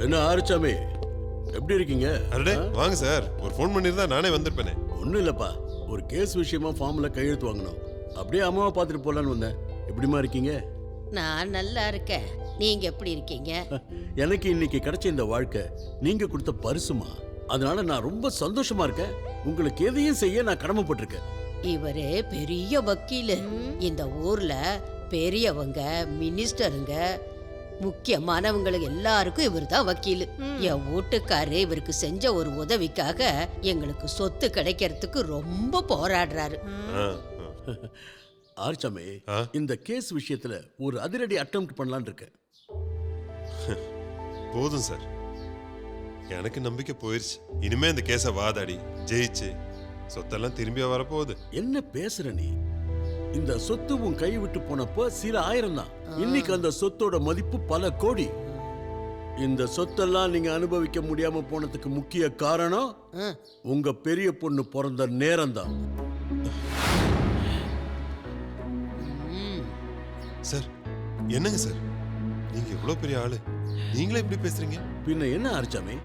என்ன ஆரிச்சாமி, எப்படி இருக்கீங்க? அடடே வாங்க சார், ஒரு ஃபோன் பண்ணியிருந்தா நானே வந்திருப்பேனே. ஒன்றும் இல்லைப்பா, ஒரு கேஸ் விஷயமா ஃபார்மில் கையெழுத்து வாங்கணும். அப்படியே அம்மாவை பார்த்துட்டு போகலான்னு வந்தேன். எப்படிமா இருக்கீங்க? நான் நல்லா இருக்கேன். நீங்க எப்படி இருக்கீங்க? எனக்கு இன்னைக்கு கிடைச்ச இந்த வாழ்க்கை நீங்க கொடுத்த பரிசுமா, அதனால நான் ரொம்ப சந்தோஷமா இருக்கேன். உங்களுக்கு எதையும் செய்ய நான் கடமைப்பட்டிருக்கேன். இவரு பெரிய வக்கீலு. இந்த ஊர்ல பெரியவங்க, மினிஸ்டருங்க, முக்கியமானவங்களுக்கு எல்லாருக்கும் இவர் தான் வக்கீலு. என் வீட்டுக்காரு இவருக்கு செஞ்ச ஒரு உதவிக்காக எங்களுக்கு சொத்து கிடைக்கிறதுக்கு ரொம்ப போராடுறாரு. ஆர்ச்சாமே, இந்த கேஸ் விஷயத்துல ஒரு அதிரடி அட்டெம்ப்ட் பண்ணலான்னு இருக்கேன். போதும் சார், எனக்கு நம்பிக்கை போயிருச்சு. இனிமே இந்த கேஸை வாதாடி ஜெயிச்சு சொத்தெல்லாம் திரும்பி வரப்போகுது. என்ன பேசுற நீ? இந்த சொத்து உன் கை விட்டு போனப்போ சில ஆயிரம் தான். இன்னைக்கு அந்த சொத்தோட மதிப்பு பல கோடி. இந்த சொத்தெல்லாம் நீங்க அனுபவிக்க முடியாம போனதுக்கு முக்கிய காரணம் உங்க பெரிய பொண்ணு பிறந்த நேரம் தான். சார் என்னங்க சார், நீங்க எவ்வளவு பெரிய ஆளு, நீங்களே இப்படி பேசுறீங்க? பின்ன என்ன ஆர்ச்சாமே,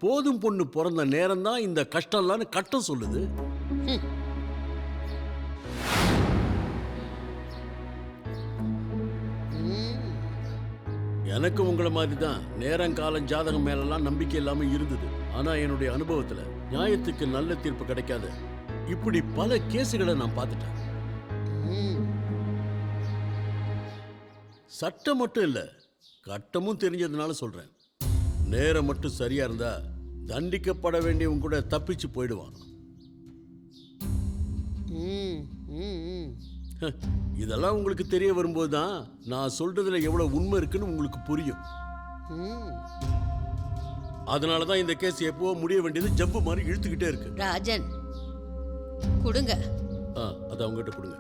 போதும் பொண்ணு பிறந்த நேரம் தான் இந்த கஷ்டம்லான்னு கட்டம் சொல்லுது. எனக்கு உங்களை மாதிரி தான் நேரங்காலம் ஜாதகம் மேலெல்லாம் நம்பிக்கை இல்லாம இருந்தது. ஆனா என்னுடைய அனுபவத்துல நியாயத்துக்கு நல்ல தீர்ப்பு கிடைக்காத இப்படி பல கேஸுகளை நான் பார்த்துட்டேன். சட்டம் மட்டும் இல்ல, கட்டமும் தெரிஞ்சதுனால சொல்றேன். நேரம் மட்டும் சரியா இருந்தா தண்டிக்கப்பட வேண்டியவங்க கூட தப்பிச்சு போயிடுவான். இதெல்லாம் உங்களுக்கு தெரிய வரும்போது தான் நான் சொல்றதுல எவ்வளவு உண்மை இருக்குன்னு உங்களுக்கு புரியும். அதனாலதான் இந்த கேஸ் எப்போ முடிய வேண்டியது ஜம்பு மாதிரி இழுத்துக்கிட்டே இருக்கு. ராஜன் கொடுங்க. அத அவங்ககிட்ட கொடுங்க.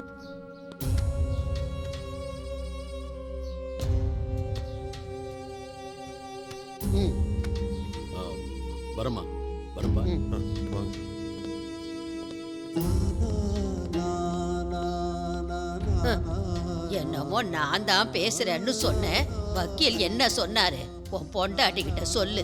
வரமா வரம்பா. வாங்க. என்னமோ நான் தான் பேசுறேன்னு சொன்னேன். வக்கீல் என்ன சொன்னாரு? உன் பொண்டாட்டிக்கிட்ட சொல்லு.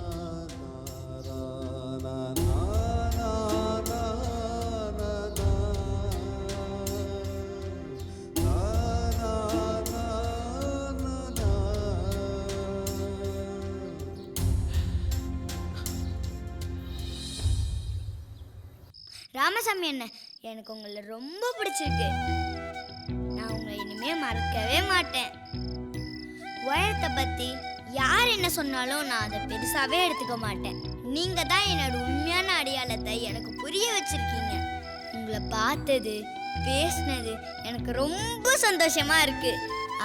ராமசாமி என்ன, எனக்கு உங்களை ரொம்ப பிடிச்சிருக்கு. நான் உங்களை இனிமே மறக்கவே மாட்டேன். உயரத்தை பத்தி யார் என்ன சொன்னாலும் நான் அதை பெருசாவே எடுத்துக்க மாட்டேன். நீங்க தான் என்னோட உண்மையான அடையாளத்தை எனக்கு புரிய வச்சிருக்கீங்க. உங்களை பார்த்தது, பேசினது எனக்கு ரொம்ப சந்தோஷமா இருக்கு.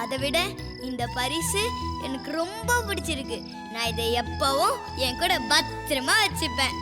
அதை விட இந்த பரிசு எனக்கு ரொம்ப பிடிச்சிருக்கு. நான் இதை எப்பவும் என் கூட பத்திரமா வச்சுப்பேன்.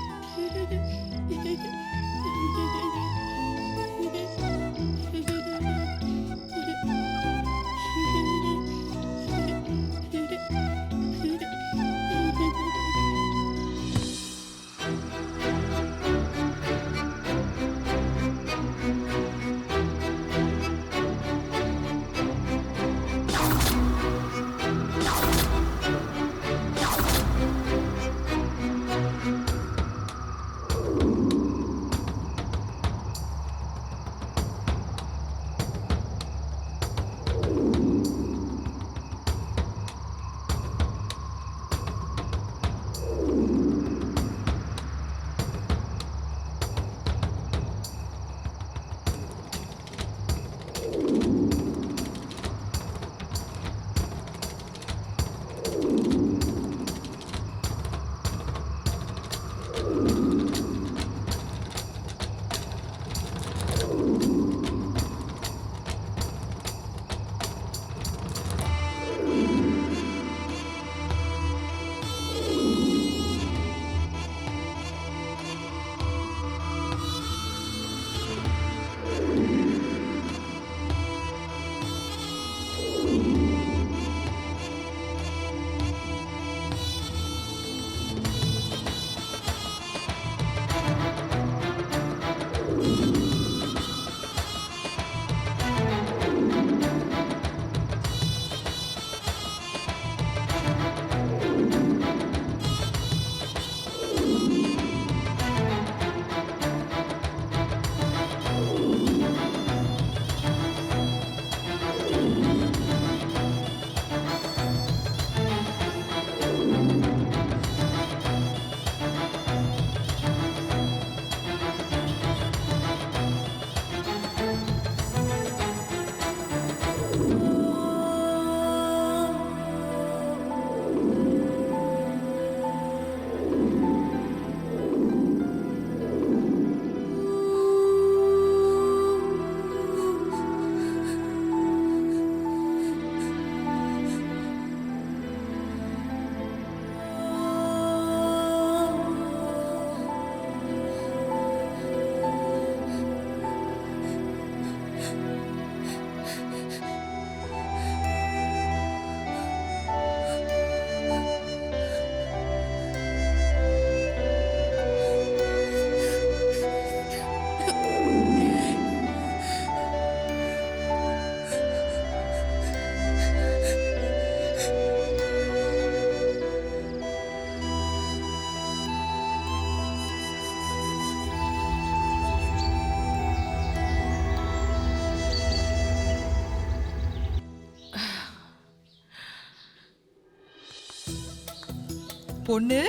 பொண்ணு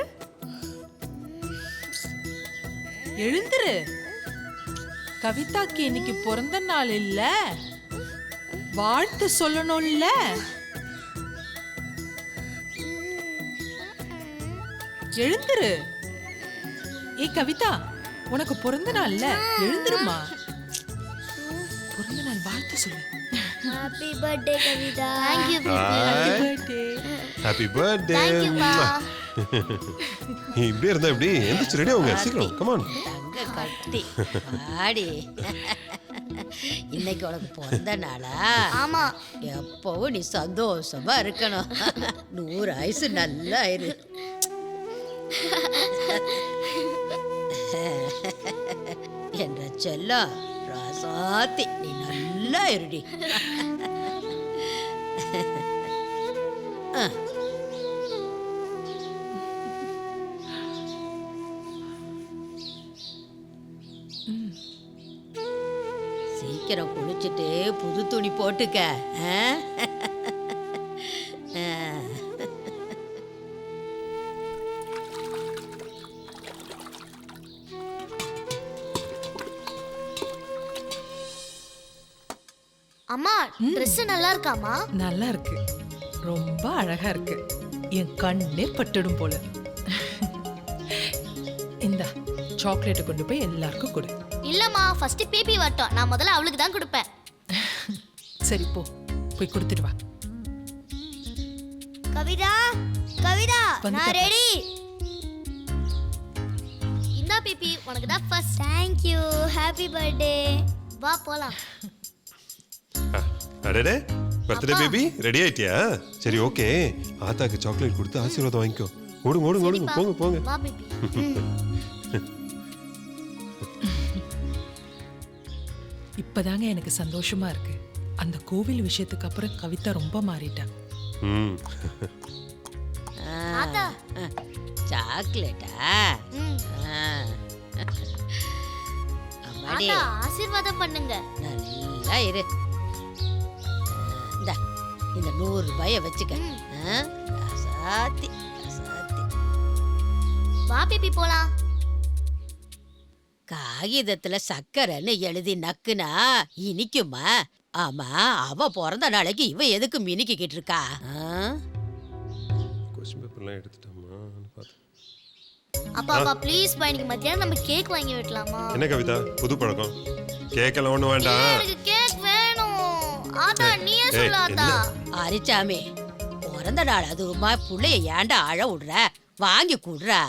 எழுந்துரு. கவிதாக்கு இன்னைக்கு பிறந்த நாள் இல்ல, வாழ்த்து சொல்லணும்ல. எழுந்துரு. ஏ கவிதா, உனக்கு பிறந்த நாள்ல, எழுந்துருமா. பிறந்த நாள் வாழ்த்து சொல்லு. Happy birthday Kavitha. Thank you happy birthday. Thank you பா. இப்படி இருந்தா எப்படி? எந்திரிச்சு ரெடி ஆகுங்க சீக்கிரம். Come on. தங்க கட்டி ஆடி. இன்னைக்கு உனக்கு பிறந்த நாளா? ஆமா. எப்பவும் நீ சந்தோஷமா இருக்கணும். 100 ஆயுசு நல்லா இரு. என்ற செல்லம் ராசாத்தி, நீ நல்லா இருடி. சீக்கிரம் குளிச்சுட்டு புது துணி போட்டுக்க. அம்மா Dress நல்லா இருக்காமா? நல்லா இருக்கு, ரொம்ப அழகா இருக்கு. என் கண்ணே பட்டுடும் போல. இந்த சாக்லேட்டை கொண்டு போய் எல்லாருக்கும் கொடு. இல்லம்மா, ஃபர்ஸ்ட் பிபி வரட்டும், நான் முதல்ல அவளுக்கு தான் கொடுப்பேன். சரி போ, போய் கொடுத்துட்டு வா. கவிதா, கவிதா, வந்துட்டேன். நான் ரெடி. இந்தா பிபி, உனக்கு தான் first. Thank you. Happy birthday. வா போலாம். அடடே, பர்த்டே பேபி ரெடி ஆயிட்டியா? சரி ஓகே, ஆத்தாக்கு சாக்லேட் கொடுத்து ஆசீர்வாதம் வாங்கிக்கோ. ஓடுங்க ஓடுங்க ஓடுங்க, போங்க போங்க. வா பிபி. இப்பதாங்க எனக்கு சந்தோஷமா இருக்கு. அந்த கோவில் விஷயத்துக்கு அப்புறம் கவிதா ரொம்ப மாறிட்டா. ம். ஆத்தா. சாக்லேட்டா? ம். அம்மாடி, ஆத்தா, ஆசீர்வாதம் பண்ணுங்க. நல்லா இரு. இந்தா, இந்த 100 ரூபாய வச்சுக்க. ராசாத்தி, ராசாத்தி. வா பிபி போலாம். காகிதத்துல சக்கரைன்னு எழுதி நக்குனா இனிக்குமா? ஆமா, அவ பிறந்த நாளைக்கு இவ எதுக்கு மினிக்கிட்டு இருக்கா? கொஸ்டின் பேப்பர்லாம் எடுத்துட்டாமான்னு பார்த்தேன். அப்பா அப்பா ப்ளீஸ் பா, இன்னைக்கு மத்தியானம் நம்ம கேக் வாங்கி வெட்டலாமா? என்ன கவிதா, புது பழக்கம்? கேக்கெல்லாம் ஒன்றும் வேண்டாம். எனக்கு கேக் வேணும். ஆத்தா நீயே சொல்லு ஆத்தா. அரிச்சாமி, பிறந்த நாள் அதுவுமா புள்ளைய ஏன்டா அழ விடுற? வாங்கி குடுறா.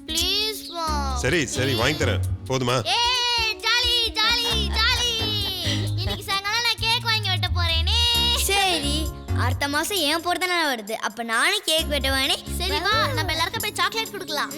ப்ளீஸ் பா. சரி சரி வாங்கி தரேன், போதுமா? ஏய் ஜாலி ஜாலி ஜாலி. இன்னைக்கு சாயங்காலம் நான் கேக் வாங்கி வெட்ட போறேனே. சரி, அடுத்த மாசம் ஏன் பிறந்த நாள் வருது, அப்ப நானே கேக் வெட்டுவானே. சரி வா, நம்ம எல்லாருக்கும் போய் சாக்லேட் கொடுக்கலாம்.